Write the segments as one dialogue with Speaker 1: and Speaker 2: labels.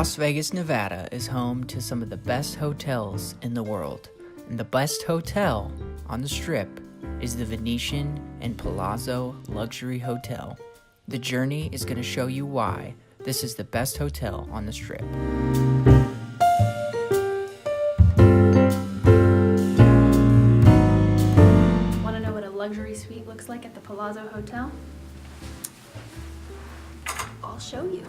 Speaker 1: Las Vegas, Nevada is home to some of the best hotels in the world, and the best hotel on the Strip is the Venetian and Palazzo Luxury Hotel. The journey is going to show you why this is the best hotel on the Strip.
Speaker 2: Want to know what a luxury suite looks like at the Palazzo Hotel? I'll show you.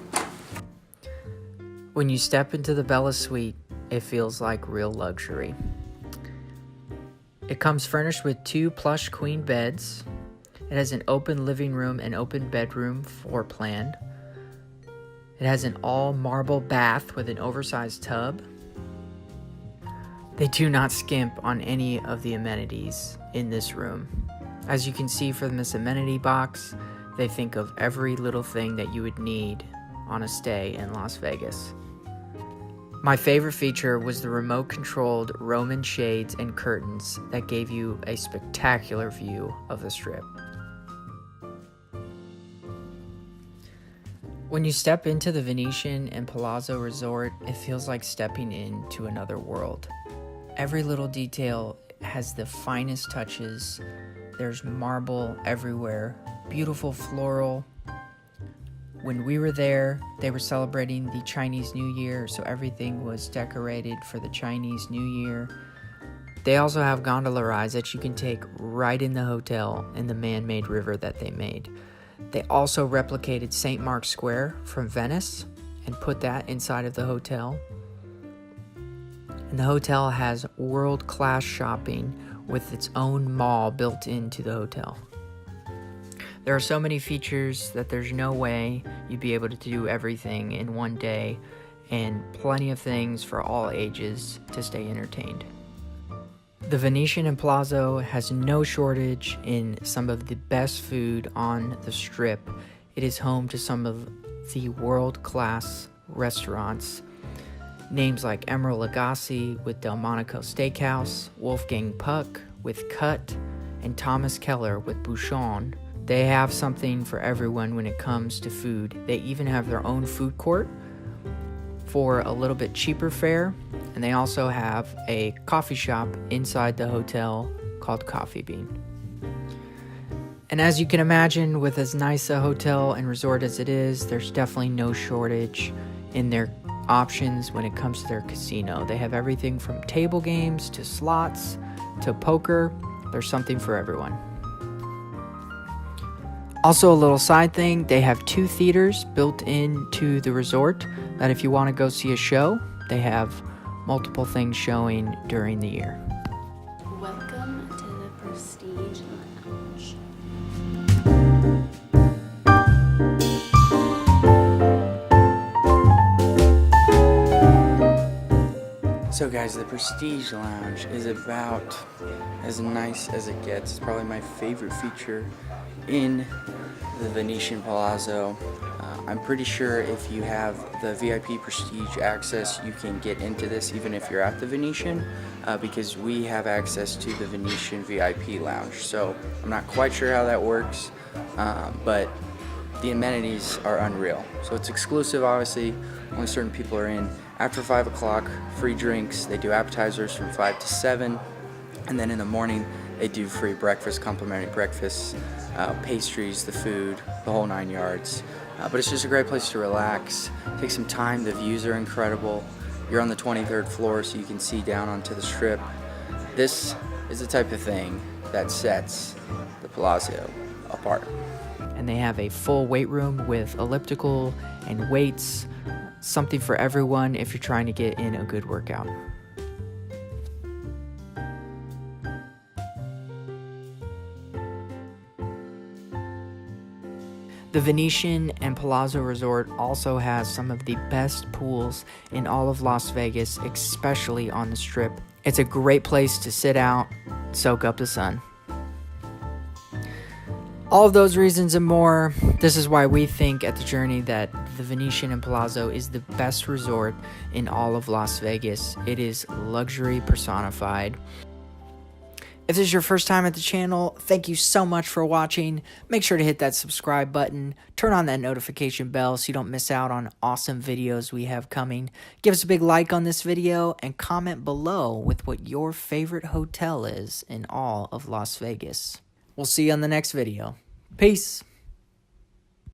Speaker 1: When you step into the Bella Suite, it feels like real luxury. It comes furnished with 2 plush queen beds. It has an open living room and open bedroom floor plan. It has an all marble bath with an oversized tub. They do not skimp on any of the amenities in this room. As you can see from this amenity box, they think of every little thing that you would need on a stay in Las Vegas. My favorite feature was the remote-controlled Roman shades and curtains that gave you a spectacular view of the Strip. When you step into the Venetian and Palazzo Resort, it feels like stepping into another world. Every little detail has the finest touches. There's marble everywhere, beautiful floral. When we were there, they were celebrating the Chinese New Year, so everything was decorated for the Chinese New Year. They also have gondola rides that you can take right in the hotel in the man-made river that they made. They also replicated St. Mark's Square from Venice and put that inside of the hotel. And the hotel has world-class shopping with its own mall built into the hotel. There are so many features that there's no way you'd be able to do everything in one day, and plenty of things for all ages to stay entertained. The Venetian and Palazzo has no shortage in some of the best food on the Strip. It is home to some of the world-class restaurants. Names like Emeril Lagasse with Delmonico Steakhouse, Wolfgang Puck with Cut, and Thomas Keller with Bouchon. They have something for everyone when it comes to food. They even have their own food court for a little bit cheaper fare, and they also have a coffee shop inside the hotel called Coffee Bean. And as you can imagine, with as nice a hotel and resort as it is, there's definitely no shortage in their options when it comes to their casino. They have everything from table games to slots to poker. There's something for everyone. Also, a little side thing, they have 2 theaters built into the resort that if you want to go see a show, they have multiple things showing during the year.
Speaker 2: Welcome to the Prestige Lounge.
Speaker 3: So guys, the Prestige Lounge is about as nice as it gets. It's probably my favorite feature in the Venetian Palazzo. I'm pretty sure if you have the VIP Prestige access, you can get into this even if you're at the Venetian, because we have access to the Venetian VIP Lounge. So I'm not quite sure how that works, but the amenities are unreal. So it's exclusive, obviously, only certain people are in. After 5 o'clock, free drinks. They do appetizers from 5 to 7, and then in the morning they do free breakfast, complimentary breakfast, pastries, the food, the whole 9 yards. But it's just a great place to relax, take some time. The views are incredible. You're on the 23rd floor, so you can see down onto the Strip. This is the type of thing that sets the Palazzo apart.
Speaker 1: And they have a full weight room with elliptical and weights, something for everyone if you're trying to get in a good workout. The Venetian and Palazzo Resort also has some of the best pools in all of Las Vegas, especially on the Strip. It's a great place to sit out, soak up the sun. All of those reasons and more, this is why we think at The Journey that the Venetian and Palazzo is the best resort in all of Las Vegas. It is luxury personified. If this is your first time at the channel, thank you so much for watching. Make sure to hit that subscribe button, turn on that notification bell so you don't miss out on awesome videos we have coming. Give us a big like on this video and comment below with what your favorite hotel is in all of Las Vegas. We'll see you on the next video. Peace.